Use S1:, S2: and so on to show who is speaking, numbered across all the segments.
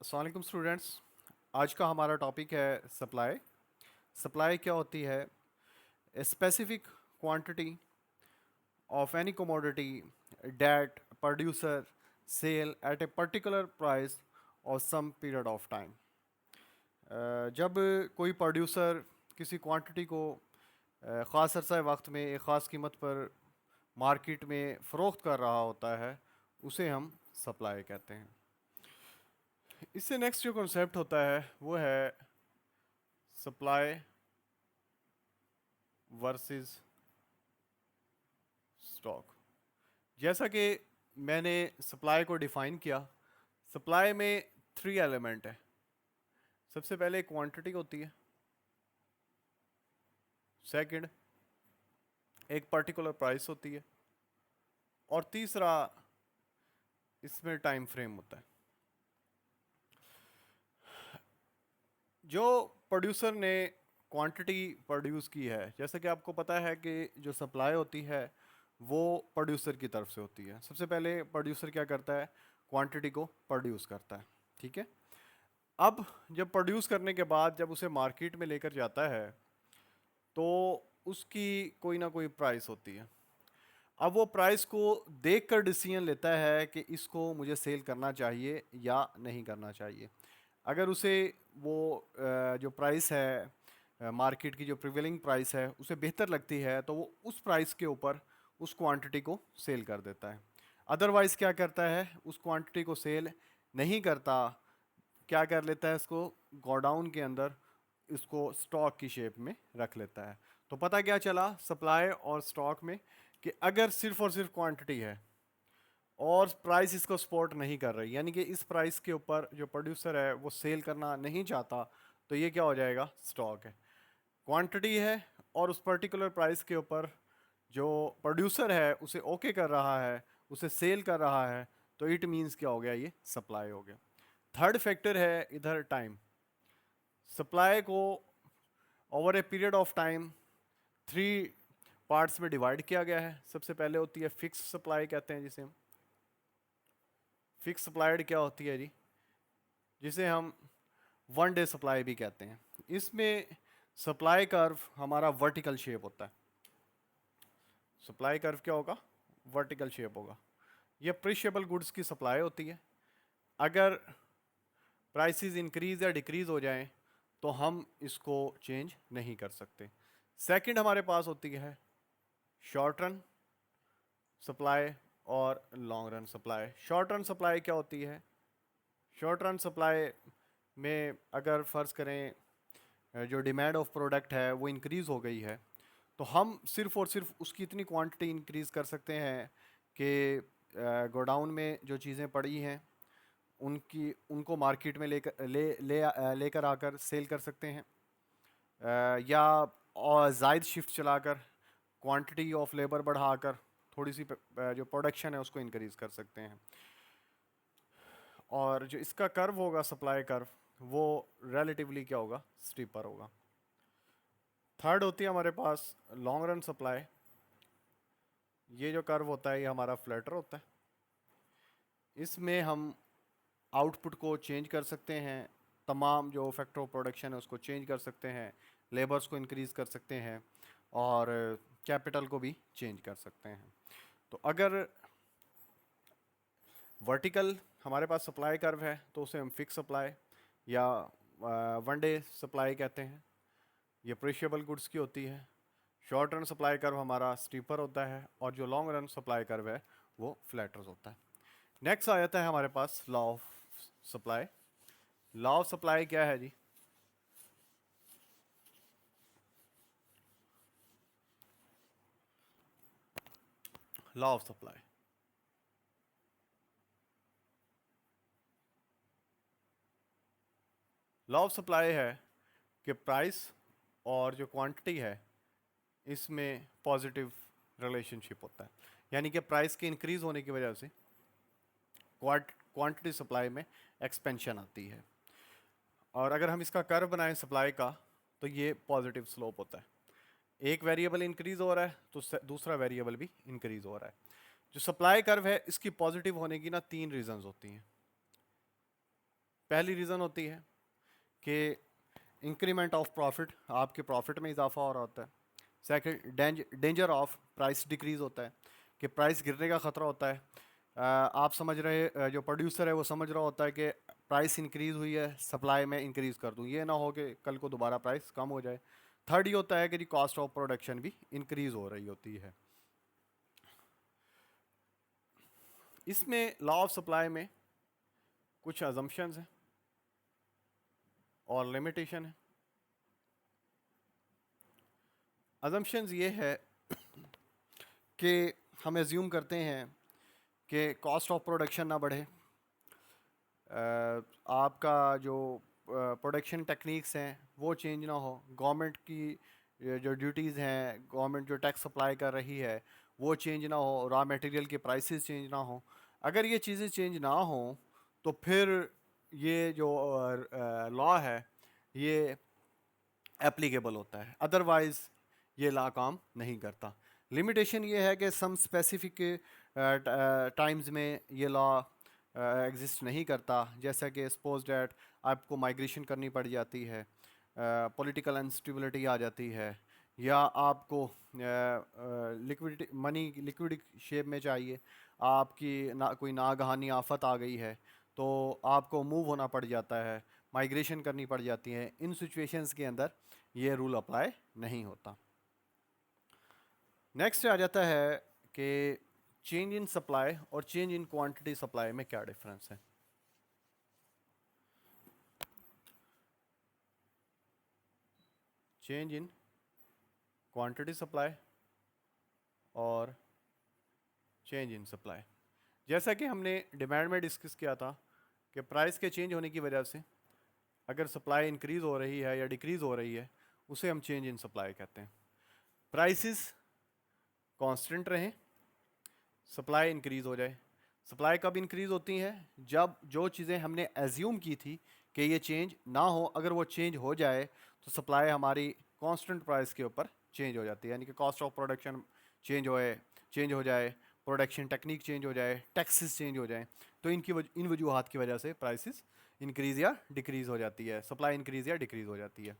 S1: अस्सलाम वालेकुम स्टूडेंट्स। आज का हमारा टॉपिक है सप्लाई। सप्लाई क्या होती है? A specific quantity of any commodity that producer sell at a particular price और सम पीरियड ऑफ टाइम। जब कोई प्रोड्यूसर किसी क्वांटिटी को ख़ास अरसा वक्त में एक ख़ास कीमत पर मार्केट में फ़रोख्त कर रहा होता है, उसे हम सप्लाई कहते हैं। इससे नेक्स्ट जो कॉन्सेप्ट होता है वो है सप्लाई वर्सेस स्टॉक। जैसा कि मैंने सप्लाई को डिफाइन किया, सप्लाई में 3 एलिमेंट है। सबसे पहले क्वांटिटी होती है, सेकंड एक पर्टिकुलर प्राइस होती है, और तीसरा इसमें टाइम फ्रेम होता है। जो प्रोड्यूसर ने क्वांटिटी प्रोड्यूस की है, जैसे कि आपको पता है कि जो सप्लाई होती है वो प्रोड्यूसर की तरफ से होती है। सबसे पहले प्रोड्यूसर क्या करता है? क्वांटिटी को प्रोड्यूस करता है, ठीक है। अब जब प्रोड्यूस करने के बाद जब उसे मार्केट में लेकर जाता है तो उसकी कोई ना कोई प्राइस होती है। अब वो प्राइस को देखकर डिसीजन लेता है कि इसको मुझे सेल करना चाहिए या नहीं करना चाहिए। अगर उसे वो जो प्राइस है, मार्केट की जो प्रिवेलिंग प्राइस है, उसे बेहतर लगती है तो वो उस प्राइस के ऊपर उस क्वांटिटी को सेल कर देता है। अदरवाइज़ क्या करता है? उस क्वांटिटी को सेल नहीं करता, क्या कर लेता है? इसको गोडाउन के अंदर इसको स्टॉक की शेप में रख लेता है। तो पता क्या चला सप्लाई और स्टॉक में कि अगर सिर्फ और सिर्फ क्वांटिटी है और प्राइस इसको सपोर्ट नहीं कर रही, यानी कि इस प्राइस के ऊपर जो प्रोड्यूसर है वो सेल करना नहीं चाहता, तो ये क्या हो जाएगा? स्टॉक है। क्वांटिटी है और उस पर्टिकुलर प्राइस के ऊपर जो प्रोड्यूसर है उसे ओके कर रहा है, उसे सेल कर रहा है, तो इट मीन्स क्या हो गया? ये सप्लाई हो गया। थर्ड फैक्टर है इधर टाइम। सप्लाई को over a period of time 3 parts में डिवाइड किया गया है। सबसे पहले होती है फिक्स सप्लाई, कहते हैं जिसे हम। फिक्स सप्लाइड क्या होती है जी? जिसे हम 1 डे सप्लाई भी कहते हैं। इसमें सप्लाई कर्व हमारा वर्टिकल शेप होता है। सप्लाई कर्व क्या होगा? वर्टिकल शेप होगा। यह प्रिशेबल गुड्स की सप्लाई होती है। अगर प्राइसेस इंक्रीज या डिक्रीज हो जाएं तो हम इसको चेंज नहीं कर सकते। सेकंड हमारे पास होती है शॉर्ट रन सप्लाई और long run supply. Short run supply क्या होती है? शॉर्ट रन सप्लाई में अगर फ़र्ज़ करें जो डिमांड ऑफ प्रोडक्ट है वो इंक्रीज़ हो गई है, तो हम सिर्फ़ और सिर्फ उसकी इतनी क्वांटिटी इंक्रीज़ कर सकते हैं कि गोडाउन में जो चीज़ें पड़ी हैं उनको मार्केट में लेकर आकर सेल कर सकते हैं, या और ज़ायद शिफ्ट चलाकर क्वांटिटी ऑफ लेबर बढ़ाकर थोड़ी सी जो प्रोडक्शन है उसको इंक्रीज़ कर सकते हैं। और जो इसका कर्व होगा सप्लाई कर्व, वो रिलेटिवली क्या होगा? स्टीपर होगा। थर्ड होती है हमारे पास लॉन्ग रन सप्लाई। ये जो कर्व होता है ये हमारा फ्लैटर होता है। इसमें हम आउटपुट को चेंज कर सकते हैं, तमाम जो फैक्टर ऑफ प्रोडक्शन है उसको चेंज कर सकते हैं, लेबर्स को इंक्रीज़ कर सकते हैं और कैपिटल को भी चेंज कर सकते हैं। तो अगर वर्टिकल हमारे पास सप्लाई कर्व है तो उसे हम फिक्स सप्लाई या 1 डे सप्लाई कहते हैं। ये प्रेशिएबल गुड्स की होती है। शॉर्ट रन सप्लाई कर्व हमारा स्टीपर होता है और जो लॉन्ग रन सप्लाई कर्व है वो फ्लैटर्स होता है। नेक्स्ट आ जाता है हमारे पास law of supply. Law of supply क्या है जी? Law of supply law of supply है कि प्राइस और जो क्वांटिटी है इसमें पॉजिटिव रिलेशनशिप होता है, यानी कि प्राइस के इंक्रीज होने की वजह से क्वांटिटी सप्लाई में एक्सपेंशन आती है। और अगर हम इसका कर्व बनाएं सप्लाई का, तो ये पॉजिटिव स्लोप होता है। एक वेरिएबल इंक्रीज हो रहा है तो दूसरा वेरिएबल भी इंक्रीज हो रहा है। जो सप्लाई कर्व है इसकी पॉजिटिव होने की ना 3 रीजंस होती हैं। पहली रीज़न होती है कि इंक्रीमेंट ऑफ प्रॉफिट, आपके प्रॉफिट में इजाफा हो रहा होता है। Second, danger of price decrease होता है, कि प्राइस गिरने का ख़तरा होता है। आप समझ रहे, जो प्रोड्यूसर है वो समझ रहा होता है कि प्राइस इंक्रीज़ हुई है, सप्लाई में इंक्रीज़ कर दूँ, ये ना हो कि कल को दोबारा प्राइस कम हो जाए। थर्ड ये होता है कि जी कॉस्ट ऑफ प्रोडक्शन भी इंक्रीज़ हो रही होती है। इसमें लॉ ऑफ सप्लाई में कुछ अजम्पशंस हैं और लिमिटेशन है। अजम्पशंस ये है कि हम एज्यूम करते हैं कि कॉस्ट ऑफ प्रोडक्शन ना बढ़े, आपका जो प्रोडक्शन टेक्निक्स हैं वो चेंज ना हो, गवर्नमेंट की जो ड्यूटीज़ हैं, गवर्नमेंट जो टैक्स सप्लाई कर रही है वो चेंज ना हो, रॉ मटेरियल के प्राइसेस चेंज ना हो। अगर ये चीज़ें चेंज ना हो तो फिर ये जो लॉ है ये एप्लीकेबल होता है, अदरवाइज़ ये लॉ काम नहीं करता। लिमिटेशन ये है कि सम स्पेसिफिक टाइम्स में ये लॉ एग्जिस्ट नहीं करता, जैसा कि सपोज डैट आपको माइग्रेशन करनी पड़ जाती है, पॉलिटिकल अनस्टेबिलिटी आ जाती है, या आपको लिक्विडिटी मनी लिक्विड शेप में चाहिए, आपकी ना कोई नागहानी आफत आ गई है तो आपको मूव होना पड़ जाता है, माइग्रेशन करनी पड़ जाती है। इन सिचुएशंस के अंदर ये रूल अप्लाई नहीं होता। नेक्स्ट आ जाता है कि चेंज इन सप्लाई और चेंज इन क्वांटिटी सप्लाई में क्या डिफरेंस है। चेंज इन क्वांटिटी सप्लाई और चेंज इन सप्लाई, जैसा कि हमने डिमांड में डिस्कस किया था कि प्राइस के चेंज होने की वजह से अगर सप्लाई इंक्रीज हो रही है या डिक्रीज हो रही है उसे हम चेंज इन सप्लाई कहते हैं। प्राइसेस कांस्टेंट रहें, सप्लाई इंक्रीज हो जाए। सप्लाई कब इंक्रीज होती है? जब जो चीज़ें हमने एज्यूम की थी कि ये चेंज ना हो, अगर वो चेंज हो जाए तो सप्लाई हमारी कांस्टेंट प्राइस के ऊपर चेंज हो जाती है, यानी कि कॉस्ट ऑफ प्रोडक्शन चेंज हो जाए, प्रोडक्शन टेक्निक चेंज हो जाए, टैक्सेस चेंज हो जाए, तो इन वजूहात की वजह से प्राइसेस इंक्रीज या डिक्रीज हो जाती है, सप्लाई इंक्रीज या डिक्रीज हो जाती है।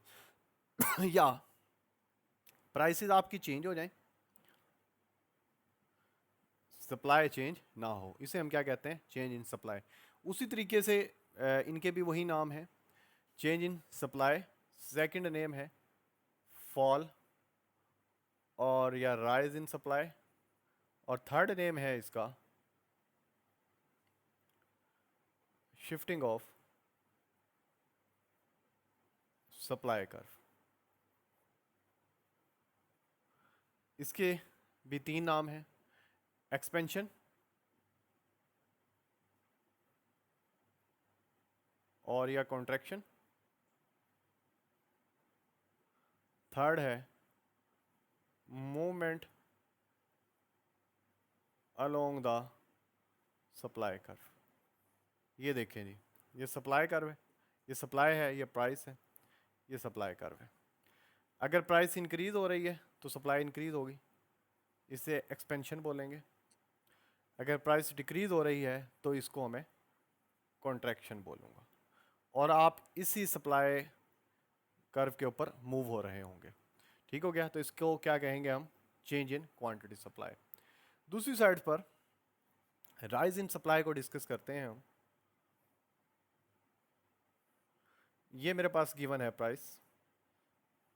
S1: या प्राइसेस आपकी चेंज हो जाए, सप्लाई चेंज ना हो, इसे हम क्या कहते हैं? Change in supply. उसी तरीके से इनके भी वही नाम है, change in supply, second name है फॉल और या राइज इन सप्लाई, और थर्ड नेम है इसका शिफ्टिंग ऑफ सप्लाई कर्व। इसके भी तीन नाम हैं, एक्सपेंशन और या कॉन्ट्रैक्शन, थर्ड है movement along the supply curve. ये देखें जी, ये सप्लाई कर्व है, ये सप्लाई है, ये प्राइस है, ये सप्लाई कर्व है। अगर प्राइस इंक्रीज हो रही है तो सप्लाई इंक्रीज होगी, इसे एक्सपेंशन बोलेंगे। अगर प्राइस डिक्रीज हो रही है तो इसको मैं कॉन्ट्रैक्शन बोलूँगा, और आप इसी सप्लाई कर्व के ऊपर मूव हो रहे होंगे। ठीक हो गया? तो इसको क्या कहेंगे हम? Change in quantity supply. दूसरी साइड पर राइज इन सप्लाई को डिस्कस करते हैं हम। ये मेरे पास गिवन है प्राइस,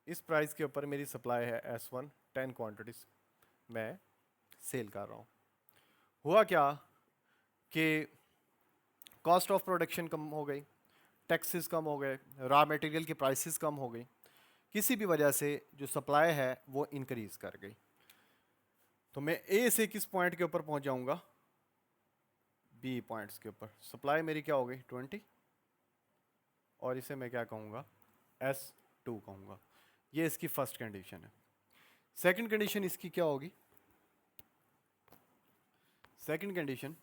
S1: इस प्राइस के ऊपर मेरी सप्लाई है S1 10 क्वांटिटीज मैं सेल कर रहा हूँ। हुआ क्या कि कॉस्ट ऑफ प्रोडक्शन कम हो गई, टैक्सेस कम हो गए, रॉ मटेरियल की प्राइसेस कम हो गई, किसी भी वजह से जो सप्लाई है वो इंक्रीज कर गई, तो मैं ए से किस पॉइंट के ऊपर पहुंच जाऊंगा? बी पॉइंट्स के ऊपर। सप्लाई मेरी क्या हो गई? 20, और इसे मैं क्या कहूँगा? S2 कहूँगा। ये इसकी फर्स्ट कंडीशन है। सेकंड कंडीशन इसकी क्या होगी? सेकंड कंडीशन,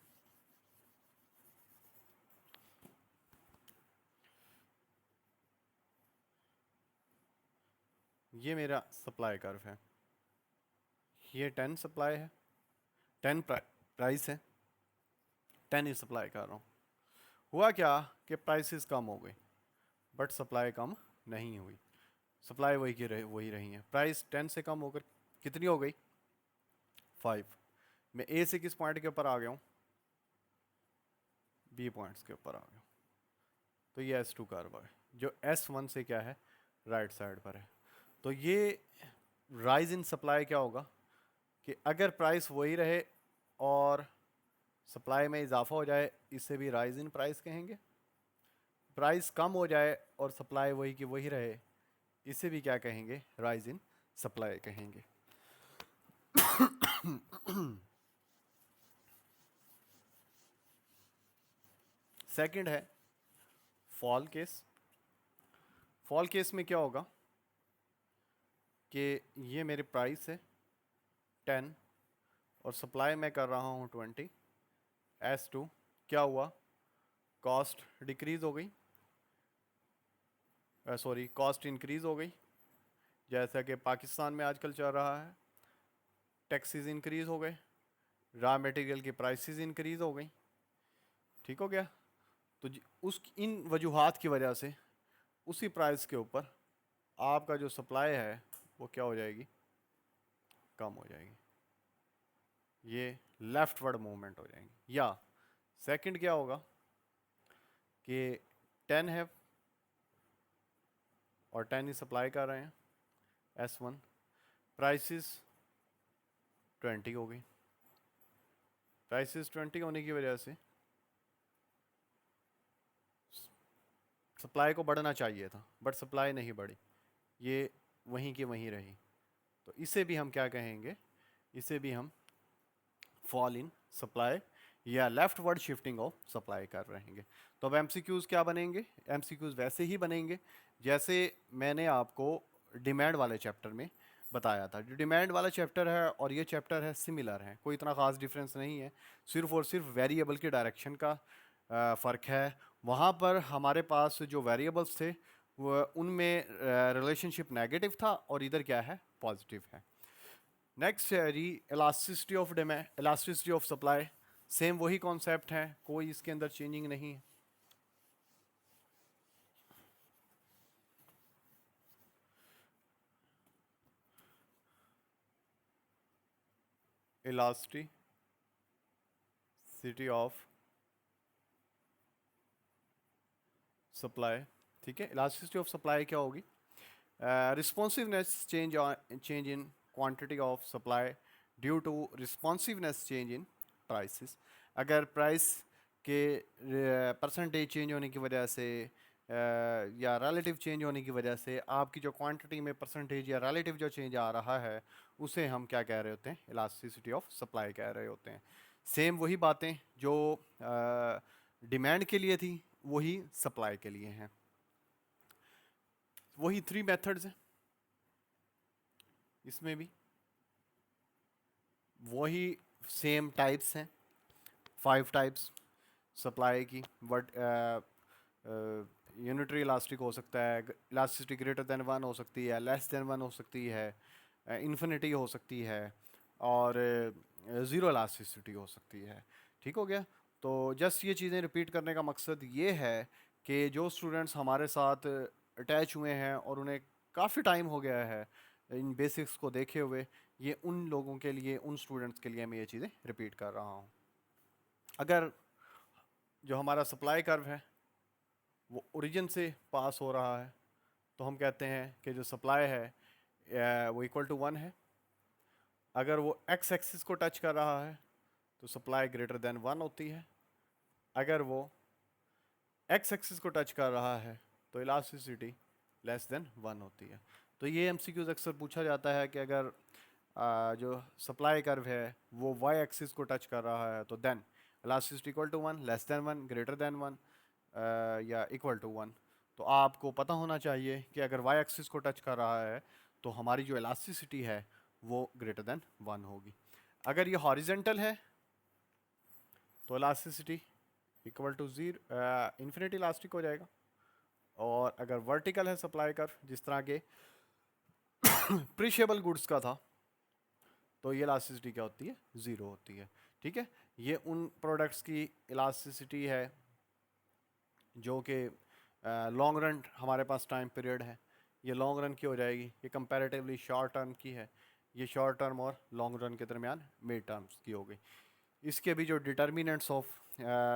S1: ये मेरा सप्लाई कर्व है, ये 10 सप्लाई है, 10 प्राइस है, 10 ही सप्लाई कर रहा हूँ। हुआ क्या कि प्राइसेस कम हो गई बट सप्लाई कम नहीं हुई, सप्लाई वही रही है। प्राइस 10 से कम होकर कितनी हो गई? 5। मैं ए से किस पॉइंट के ऊपर आ गया हूँ? बी पॉइंट्स के ऊपर आ गया हूँ। तो ये S2 कर्व है जो S1 से क्या है, राइट साइड पर है। तो ये राइज इन सप्लाई क्या होगा कि अगर प्राइस वही रहे और सप्लाई में इजाफा हो जाए, इसे भी राइज इन प्राइस कहेंगे। प्राइस कम हो जाए और सप्लाई वही की वही रहे, इसे भी क्या कहेंगे? राइज इन सप्लाई कहेंगे। सेकंड है फॉल केस। फॉल केस में क्या होगा कि ये मेरे प्राइस है 10 और सप्लाई मैं कर रहा हूँ 20। S2 क्या हुआ? कॉस्ट डिक्रीज हो गई, सॉरी कॉस्ट इंक्रीज हो गई, जैसा कि पाकिस्तान में आजकल चल रहा है। टैक्सेस इंक्रीज हो गए, रॉ मटेरियल की प्राइसेस इंक्रीज हो गई। ठीक हो गया? तो उस इन वजूहात की वजह से उसी प्राइस के ऊपर आपका जो सप्लाई है वो क्या हो जाएगी? कम हो जाएगी। ये लेफ्टवर्ड मूवमेंट हो जाएंगी। या सेकंड क्या होगा कि 10 है और 10 ही सप्लाई कर रहे हैं, S1 प्राइसेस 20 हो गई। प्राइसेस 20 होने की वजह से सप्लाई को बढ़ना चाहिए था बट सप्लाई नहीं बढ़ी, ये वहीं की वहीं रही। तो इसे भी हम क्या कहेंगे? इसे भी हम फॉल इन सप्लाई या left word shifting of supply कर रहेंगे। तो अब एमसीक्यूज क्या बनेंगे? एमसीक्यूज वैसे ही बनेंगे जैसे मैंने आपको डिमांड वाले चैप्टर में बताया था। जो डिमांड वाला चैप्टर है और ये चैप्टर है सिमिलर है, कोई इतना ख़ास डिफरेंस नहीं है, सिर्फ और सिर्फ वेरिएबल के डायरेक्शन का फ़र्क है। वहाँ पर हमारे पास जो वेरिएबल्स थे वो उनमें रिलेशनशिप नेगेटिव था और इधर क्या है? पॉजिटिव है। नेक्स्ट है री elasticity of demand, elasticity of supply. Same वही कॉन्सेप्ट है, कोई इसके अंदर चेंजिंग नहीं है। इलास्टिसिटी ऑफ सप्लाई, ठीक है। इलास्टिसिटी ऑफ सप्लाई क्या होगी? Responsiveness change in quantity of supply due to responsiveness change in prices. अगर प्राइस के परसेंटेज चेंज होने की वजह से या रिलेटिव चेंज होने की वजह से आपकी जो क्वांटिटी में परसेंटेज या रिलेटिव जो चेंज आ रहा है उसे हम क्या कह रहे होते हैं? इलास्टिसिटी ऑफ सप्लाई कह रहे होते हैं। सेम वही बातें जो डिमांड के लिए थी वही सप्लाई के लिए हैं। वही 3 मेथड्स हैं इसमें भी, वही सेम टाइप्स हैं, 5 टाइप्स सप्लाई की। बट यूनिटरी इलास्टिक हो सकता है, इलास्टिसिटी ग्रेटर देन 1 हो सकती है, लेस देन 1 हो सकती है, इन्फिनिटी हो सकती है और ज़ीरो इलास्टिसिटी हो सकती है। ठीक हो गया? तो जस्ट ये चीज़ें रिपीट करने का मकसद ये है कि जो स्टूडेंट्स हमारे साथ अटैच हुए हैं और उन्हें काफ़ी टाइम हो गया है इन बेसिक्स को देखे हुए, ये उन लोगों के लिए, उन स्टूडेंट्स के लिए मैं ये चीज़ें रिपीट कर रहा हूँ। अगर जो हमारा सप्लाई कर्व है वो ओरिजिन से पास हो रहा है तो हम कहते हैं कि जो सप्लाई है वो इक्वल टू 1 है। अगर वो एक्स एक्सिस को टच कर रहा है तो सप्लाई ग्रेटर देन 1 होती है। अगर वो एक्स एक्सिस को टच कर रहा है तो इलास्टिसिटी लेस देन 1 होती है। तो ये एमसीक्यूज अक्सर पूछा जाता है कि अगर जो सप्लाई कर्व है वो वाई एक्सिस को टच कर रहा है तो then elasticity equal to 1, less than 1, greater than 1 या इक्वल टू 1। तो आपको पता होना चाहिए कि अगर वाई एक्सिस को टच कर रहा है तो हमारी जो इलास्टिसिटी है वो ग्रेटर देन 1 होगी। अगर ये हॉरिजेंटल है तो elasticity equal to 0, infinity elastic हो जाएगा। और अगर वर्टिकल है सप्लाई कर्व जिस तरह के प्रीशियबल गुड्स का था तो ये इलास्टिसिटी क्या होती है? 0 होती है। ठीक है? ये उन प्रोडक्ट्स की इलास्टिसिटी है जो कि लॉन्ग रन हमारे पास टाइम पीरियड है, ये लॉन्ग रन की हो जाएगी, ये कंपैरेटिवली शॉर्ट टर्म की है, ये शॉर्ट टर्म और लॉन्ग रन के दरमियान मिड टर्म्स की हो गई। इसके भी जो डिटर्मिनेंट्स ऑफ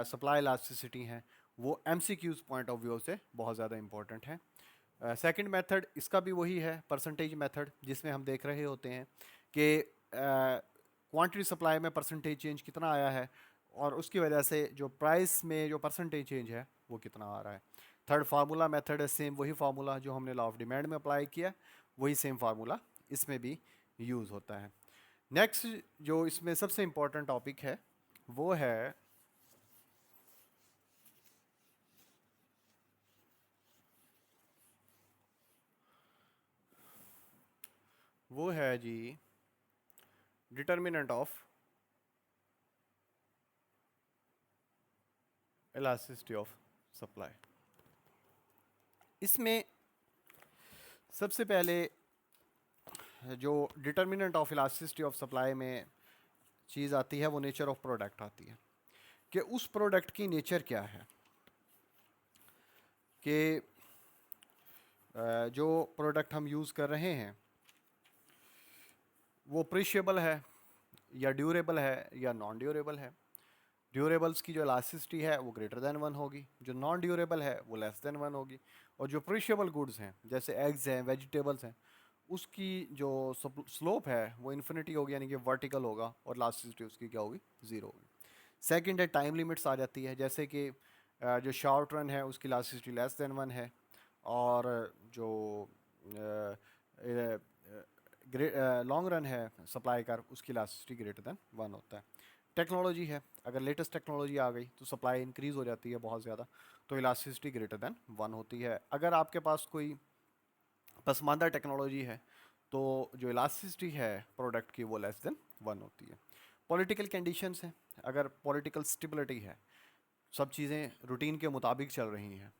S1: सप्लाई इलास्टिसिटी हैं वो एमसीक्यूज पॉइंट ऑफ व्यू से बहुत ज़्यादा इंपॉर्टेंट है। सेकंड मेथड इसका भी वही है, परसेंटेज मेथड, जिसमें हम देख रहे होते हैं कि क्वांटिटी सप्लाई में परसेंटेज चेंज कितना आया है और उसकी वजह से जो प्राइस में जो परसेंटेज चेंज है वो कितना आ रहा है। थर्ड फार्मूला मेथड है सेम वही फार्मूला जो हमने लॉ ऑफ डिमांड में अप्लाई किया, वही सेम फार्मूला इसमें भी यूज़ होता है। नेक्स्ट जो इसमें सबसे इम्पोर्टेंट टॉपिक है वो है जी determinant of elasticity of supply. इसमें सबसे पहले जो determinant of elasticity of supply में चीज़ आती है वो नेचर ऑफ प्रोडक्ट आती है, कि उस प्रोडक्ट की नेचर क्या है, कि जो प्रोडक्ट हम यूज़ कर रहे हैं वो प्रीशियबल है या ड्यूरेबल है या नॉन ड्यूरेबल है। ड्यूरेबल्स की जो इलास्टिसिटी है वो ग्रेटर देन 1 होगी, जो नॉन ड्यूरेबल है वो लेस देन 1 होगी, और जो प्रीशियबल गुड्स हैं जैसे एग्स हैं, वेजिटेबल्स हैं, उसकी जो स्लोप है वो इन्फिनिटी होगी, यानी कि वर्टिकल होगा, और इलास्टिसिटी उसकी क्या होगी, ज़ीरो होगी। सेकंड है टाइम लिमिट्स आ जाती है, जैसे कि जो शॉर्ट रन है उसकी इलास्टिसिटी लेस देन 1 है, और जो लॉन्ग रन है सप्लाई का उसकी इलास्टिसिटी ग्रेटर देन 1 होता है। टेक्नोलॉजी है, अगर लेटेस्ट टेक्नोलॉजी आ गई तो सप्लाई इंक्रीज़ हो जाती है बहुत ज़्यादा, तो इलास्टिसिटी ग्रेटर देन 1 होती है। अगर आपके पास कोई पसमानदा टेक्नोलॉजी है तो जो इलास्टिसिटी है प्रोडक्ट की वो लेस देन 1 होती है। पॉलिटिकल कंडीशंस हैं, अगर पॉलिटिकल स्टेबिलिटी है, सब चीज़ें रूटीन के मुताबिक चल रही हैं,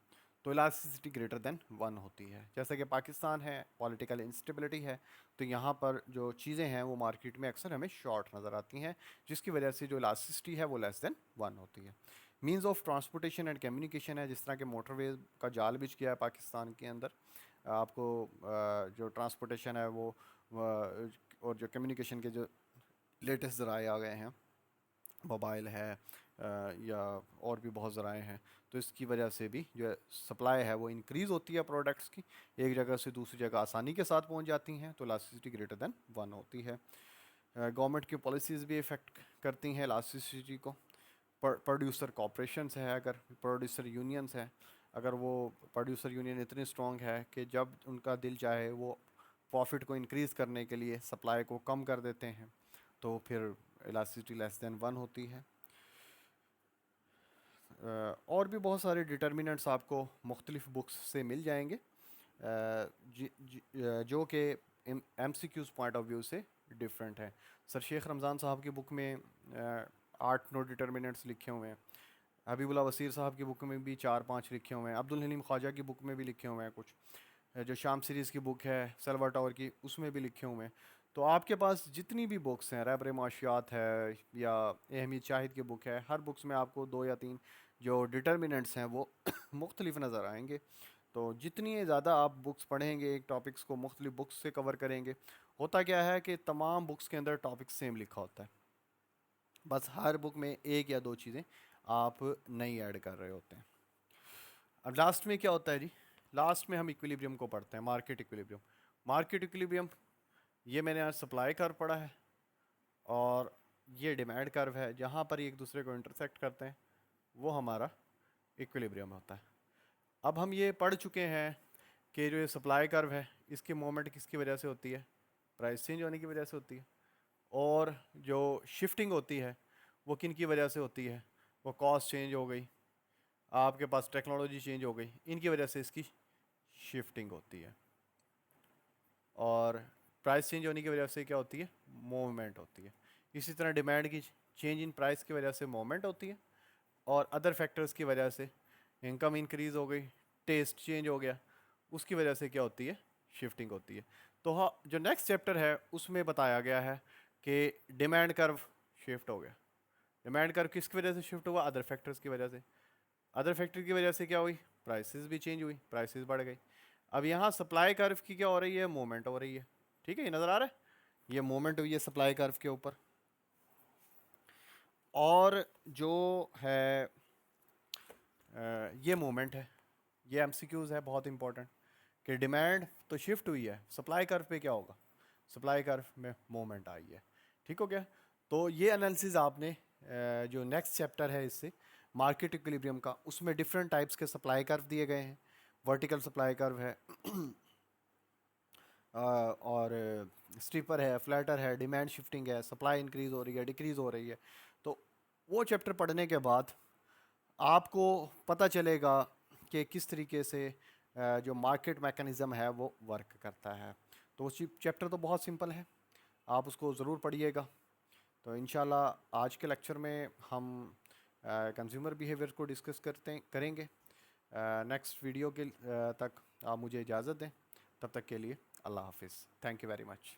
S1: तो इलास्टिसिटी ग्रेटर देन 1 होती है। जैसे कि पाकिस्तान है, पॉलिटिकल इंस्टेबिलिटी है, तो यहाँ पर जो चीज़ें हैं वो मार्केट में अक्सर हमें शॉर्ट नज़र आती हैं, जिसकी वजह से जो इलास्टिसिटी है वो लेस देन 1 होती है। Means of transportation and communication है, जिस तरह के मोटरवेज का जाल बिछ गया है पाकिस्तान के अंदर, आपको जो ट्रांसपोर्टेशन है वो और जो कम्युनिकेशन के जो लेटेस्ट ज़राए आ गए हैं, मोबाइल है या और भी बहुत ज़राए हैं, तो इसकी वजह से भी जो सप्लाई है वो इंक्रीज़ होती है प्रोडक्ट्स की, एक जगह से दूसरी जगह आसानी के साथ पहुंच जाती हैं, तो इलास्टिसिटी ग्रेटर देन 1 होती है। गवर्नमेंट की पॉलिसीज़ भी इफ़ेक्ट करती हैं इलास्टिसिटी को। प्रोड्यूसर कॉपरेशंस है, अगर प्रोड्यूसर यूनियंस है, अगर वो प्रोड्यूसर यूनियन इतनी स्ट्रॉन्ग है कि जब उनका दिल चाहे वो प्रॉफिट को इंक्रीज़ करने के लिए सप्लाई को कम कर देते हैं, तो फिर इलास्टिसिटी लेस देन 1 होती है। और भी बहुत सारे डिटर्मिनेंट्स आपको मुख्तलिफ बुक्स से मिल जाएंगे, जो कि MCQs पॉइंट ऑफ व्यू से डिफरेंट है। सर शेख रमज़ान साहब की बुक में 8-9 डिटर्मिनेंट्स लिखे हुए हैं, हबीबुल्लाह वसीर साहब की बुक में भी 4-5 लिखे हुए हैं, अब्दुल हलीम ख्वाजा की बुक में भी लिखे हुए हैं कुछ, जो शाम सीरीज़ की बुक है सल्वाटोर की उसमें भी लिखे हुए हैं। तो आपके पास जितनी भी बुक्स हैं, रहबर माशियात है या अहमद शाहिद की बुक है, हर बुक्स में आपको 2 या 3 जो डिटर्मिनेंट्स हैं वो मुख्तलिफ नज़र आएंगे। तो जितनी ज़्यादा आप बुक्स पढ़ेंगे, एक टॉपिक्स को मुख्तलिफ बुक्स से कवर करेंगे, होता क्या है कि तमाम बुक्स के अंदर टॉपिक सेम लिखा होता है, बस हर बुक में एक या दो चीज़ें आप नई ऐड कर रहे होते हैं। अब लास्ट में क्या होता है जी, लास्ट में हम इक्विलिब्रियम को पढ़ते हैं, मार्केट इक्विलिब्रियम। मार्केट इक्विलिब्रियम, ये मैंने आज सप्लाई कर्व पढ़ा है और ये डिमांड कर्व है, जहाँ पर एक दूसरे को इंटरसेक्ट करते हैं वो हमारा इक्विलिब्रियम होता है। अब हम ये पढ़ चुके हैं कि जो ये सप्लाई कर्व है इसकी मूवमेंट किसकी वजह से होती है, प्राइस चेंज होने की वजह से होती है, और जो शिफ्टिंग होती है वो किन की वजह से होती है, वो कॉस्ट चेंज हो गई, आपके पास टेक्नोलॉजी चेंज हो गई, इनकी वजह से इसकी शिफ्टिंग होती है। और प्राइस चेंज होने की वजह से क्या होती है, मूवमेंट होती है। इसी तरह डिमांड की चेंज इन प्राइस की वजह से मूवमेंट होती है, और अदर फैक्टर्स की वजह से इनकम इंक्रीज़ हो गई, टेस्ट चेंज हो गया, उसकी वजह से क्या होती है, शिफ्टिंग होती है। तो हाँ, जो नेक्स्ट चैप्टर है उसमें बताया गया है कि डिमांड कर्व शिफ्ट हो गया। डिमांड कर्व किसकी वजह से शिफ्ट हुआ, अदर फैक्टर्स की वजह से। अदर फैक्टर की वजह से क्या हुई, प्राइसेस भी चेंज हुई, प्राइसेस बढ़ गई। अब यहाँ सप्लाई कर्व की क्या हो रही है, मूवमेंट हो रही है। ठीक है, ये नज़र आ रहा है, ये मूवमेंट हुई है सप्लाई कर्व के ऊपर। और जो है ये मूवमेंट है, ये एमसीक्यूज है बहुत इंपॉर्टेंट, कि डिमांड तो शिफ्ट हुई है, सप्लाई कर्व पे क्या होगा, सप्लाई कर्व में मूवमेंट आई है। ठीक हो गया। तो ये एनालिसिस आपने जो नेक्स्ट चैप्टर है इससे मार्केट इक्विलिब्रियम का, उसमें डिफरेंट टाइप्स के सप्लाई कर्व दिए गए हैं। वर्टिकल सप्लाई कर्व है और स्टीपर है, फ्लैटर है, डिमांड शिफ्टिंग है, सप्लाई इंक्रीज हो रही है, डिक्रीज हो रही है। तो वो चैप्टर पढ़ने के बाद आपको पता चलेगा कि किस तरीके से जो मार्केट मैकेनिज़्म है वो वर्क करता है। तो उस चैप्टर तो बहुत सिंपल है, आप उसको ज़रूर पढ़िएगा। तो इंशाल्लाह आज के लेक्चर में हम कंज्यूमर बिहेवियर को डिस्कस करेंगे। नेक्स्ट वीडियो के तक आप मुझे इजाज़त दें, तब तक के लिए अल्लाह हाफिज़। Thank you very much.